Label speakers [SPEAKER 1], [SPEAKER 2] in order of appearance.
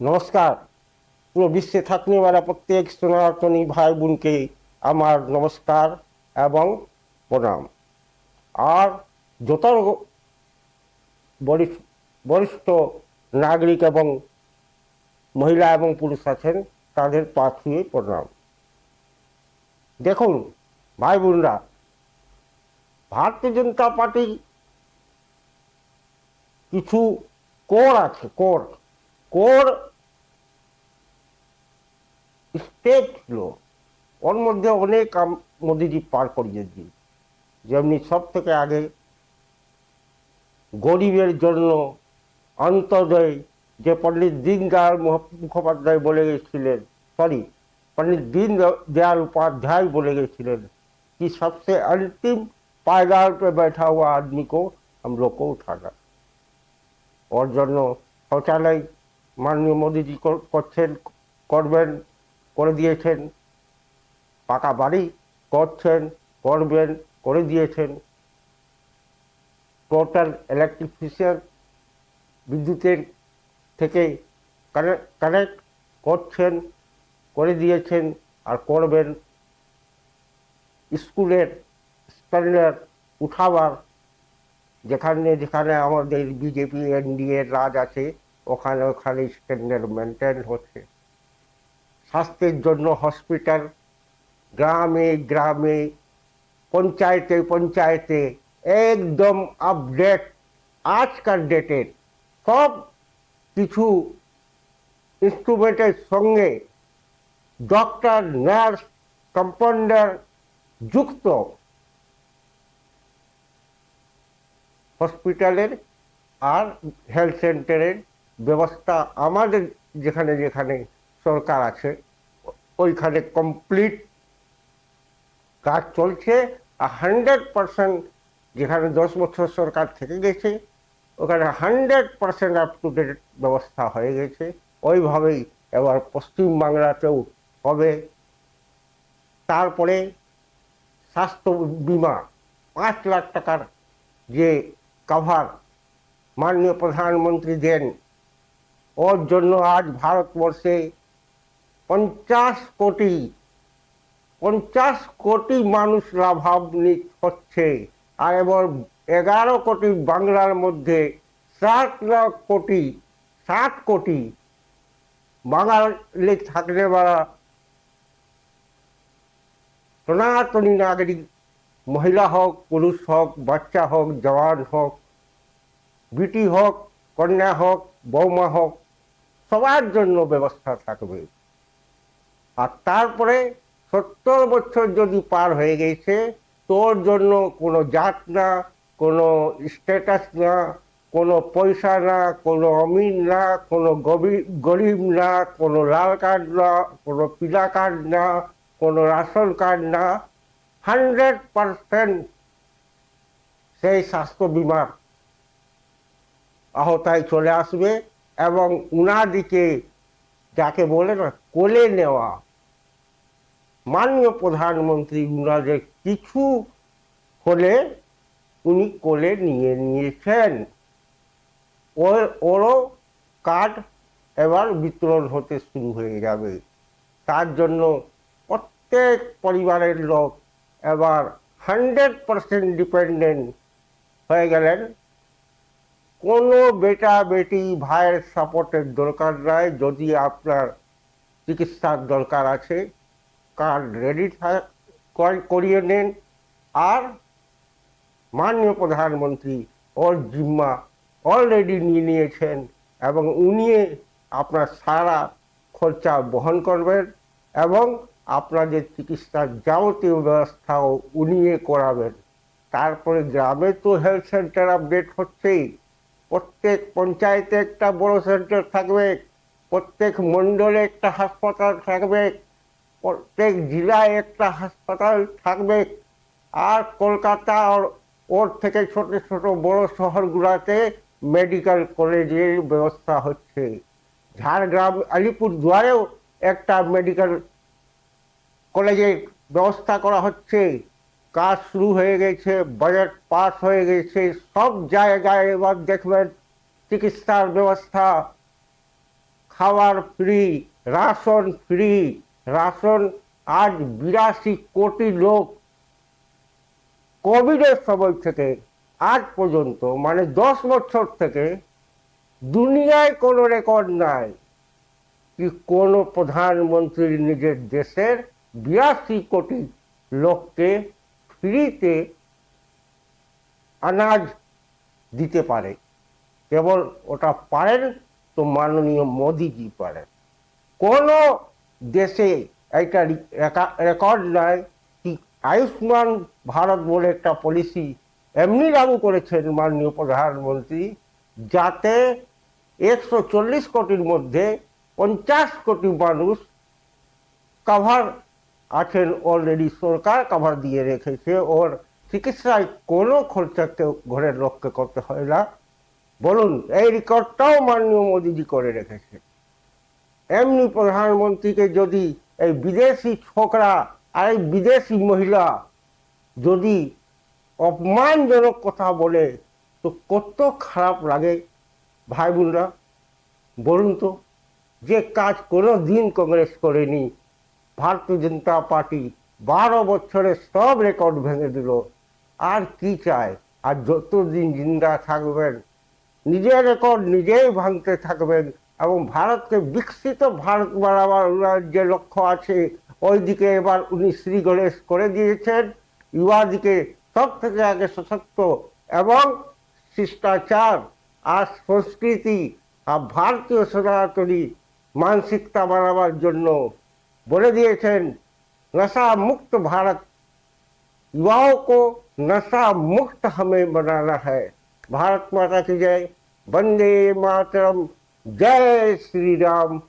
[SPEAKER 1] নমস্কার। পুরো বিশ্বে থাকলে वाला প্রত্যেক সনাতনী ভাই বোনকে আমার নমস্কার এবং প্রণাম। আর যত বরিষ্ঠ নাগরিক এবং মহিলা এবং পুরুষ আছেন তাদের পা ছুঁয়ে প্রণাম। দেখুন ভাই বোনরা, ভারতীয় জনতা পার্টি কিছু কোর আছে, কোর কোর স্টেপ ছিল, ওর মধ্যে অনেক মোদিজি পার করিয়ে দিয়ে। যেমনি সব থেকে আগে গরিবের জন্য অন্তর্দয়, যে পণ্ডিত দীনদয়াল মুখোপাধ্যায় বলে গেছিলেন, पंडित दीन दयाल उपाध्याय बोले गए कि सबसे अंतिम पायदान पे बैठा हुआ आदमी को हम लोग को उठाना। और जन्नो शौचालय माननीय मोदी जी করছেন, করবেন, করে দিয়েছেন। পাকা বাড়ি করছেন, করবেন, করে দিয়েছেন। টোটাল ইলেকট্রিফিকেশন, বিদ্যুতের থেকে কানেক্ট করছেন, করে দিয়েছেন আর করবেন। স্কুলের স্ট্যান্ডার্ড উঠাবার, যেখানে যেখানে আমাদের বিজেপি এনডিএ রাজ আছে ওখানে ওখানে স্ট্যান্ডার্ড মেনটেন হচ্ছে। স্বাস্থ্যের জন্য হসপিটাল গ্রামে গ্রামে, পঞ্চায়েতে পঞ্চায়েতে একদম আপডেট, আজকাল ডেটের সব কিছু ইনস্ট্রুমেন্টের সঙ্গে ডক্টর, নার্স, কম্পাউন্ডার যুক্ত হসপিটালের আর হেলথ সেন্টারের ব্যবস্থা আমাদের যেখানে যেখানে সরকার আছে ওইখানে কমপ্লিট কাজ চলছে। আর 100% যেখানে 10 বছর সরকার থেকে গেছে ওখানে 100% আপ টু ডেট ব্যবস্থা হয়ে গেছে। ওইভাবেই এবার পশ্চিমবাংলাতেও হবে। তারপরে স্বাস্থ্য বিমা 5 লাখ টাকার যে কভার মাননীয় প্রধানমন্ত্রী দেন, ওর জন্য আজ ভারতবর্ষে 50 কোটি মানুষ লাভান্বিত হচ্ছে। আর এবার 11 কোটি বাংলার মধ্যে 60 কোটি বাঙালি থাকলে বাড়া সনাতনী নাগরিক, মহিলা হোক, পুরুষ হোক, বাচ্চা হোক, জওয়ান হোক, বিটি হোক, কন্যা হোক, বৌমা হোক, সবার জন্য ব্যবস্থা থাকবে। আর তারপরে 70 বছর যদি পার হয়ে গেছে তোর জন্য কোনো জাত না, কোনো স্ট্যাটাস না, কোনো পয়সা না, কোনো অমির না, কোনো গরিব না, কোনো লাল কার্ড না, কোনো পিলা কার্ড না, কোনো রাশন কার্ড না, 100% সেই স্বাস্থ্য বিমার আওতায় চলে আসবে। এবং উনাদিকে যাকে বলে না কোলে নেওয়া, মাননীয় প্রধানমন্ত্রী উনাদের কিছু হলে উনি কোলে নিয়ে নিয়েছেন। ওরও কার্ড এবার বিতরণ হতে শুরু হয়ে যাবে। তার জন্য প্রত্যেক পরিবারের লোক এবার 100% ডিপেন্ডেন্ট হয়ে গেলেন। কোনো বেটা বেটি ভাইয়ের সাপোর্টের দরকার নাই। যদি আপনার চিকিৎসার দরকার আছে কার্ড রেডি করিয়ে নেন। আর মাননীয় প্রধানমন্ত্রী ওর জিম্মা অলরেডি নিয়ে নিয়েছেন এবং উনি আপনার সারা খরচা বহন করবেন এবং আপনাদের চিকিৎসার যাবতীয় ব্যবস্থাও উনি করাবেন। তারপরে গ্রামে তো হেলথ সেন্টার আপডেট হচ্ছেই, প্রত্যেক পঞ্চায়েতে একটা বড় সেন্টার থাকবে, প্রত্যেক মণ্ডলে একটা হাসপাতাল থাকবে, প্রত্যেক জেলায় একটা হাসপাতাল থাকবে। আর কলকাতা ওর থেকে ছোট ছোট বড় শহরগুলোতে মেডিকেল কলেজের ব্যবস্থা হচ্ছে। ঝাড়গ্রাম আলিপুরদুয়ারেও একটা মেডিকেল কলেজের ব্যবস্থা করা হচ্ছে। কাজ শুরু হয়ে গেছে, বাজেট পাস হয়ে গেছে। সব জায়গায় এবার দেখবেন চিকিৎসার ব্যবস্থা, খাবার ফ্রি, রাশন ফ্রি। রাশন আজ 82 কোটি লোক কোভিডের সময় থেকে আজ পর্যন্ত, মানে 10 বছর থেকে দুনিয়ায় কোনো রেকর্ড নাই কি কোনো প্রধানমন্ত্রী নিজের দেশের 82 কোটি লোককে ফ্রিতে আনাজ দিতে পারে। কেবল ওটা পারেন তো মাননীয় মোদিজি পারেন। কোনো দেশে একটা রেকর্ড নাই কি আয়ুষ্মান ভারত বলে একটা পলিসি এমনি লাগু করেছেন মাননীয় প্রধানমন্ত্রী, যাতে 140 কোটির মধ্যে 50 কোটি মানুষ কাভার আছেন অলরেডি। সরকার কাভার দিয়ে রেখেছে, ওর চিকিৎসায় কোনো খরচা কেউ ঘরের লোককে করতে হয় না। বলুন, এই রেকর্ডটাও মাননীয় মোদিজি করে রেখেছে। এমনি প্রধানমন্ত্রীকে যদি এই বিদেশি ছোকরা আর এই বিদেশি মহিলা যদি অপমানজনক কথা বলে তো কত খারাপ লাগে ভাই বোনরা, বলুন তো। যে কাজ কোনো দিন কংগ্রেস করেনি, ভারতীয় জনতা পার্টি 12 বছরে সব রেকর্ড ভেঙে দিল। আর কি চায়? আর যতদিন জিন্দা থাকবেন নিজের রেকর্ড নিজেই ভাঙতে থাকবেন এবং ভারতকে বিকশিত ভারত বানাবার যে লক্ষ্য আছে ওই দিকে এবার উনি শ্রী গণেশ করে দিয়েছেন। ইউয়া দিকে সব থেকে আগে সশক্ত এবং শিষ্টাচার আর সংস্কৃতি আর ভারতীয় সনাতনী মানসিকতা বানাবার জন্য বলে দিয়েছেন नशा मुक्त भारत, युवाओं को नशा मुक्त हमें बनाना है। भारत माता की जय, वंदे मातरम, जय श्री राम।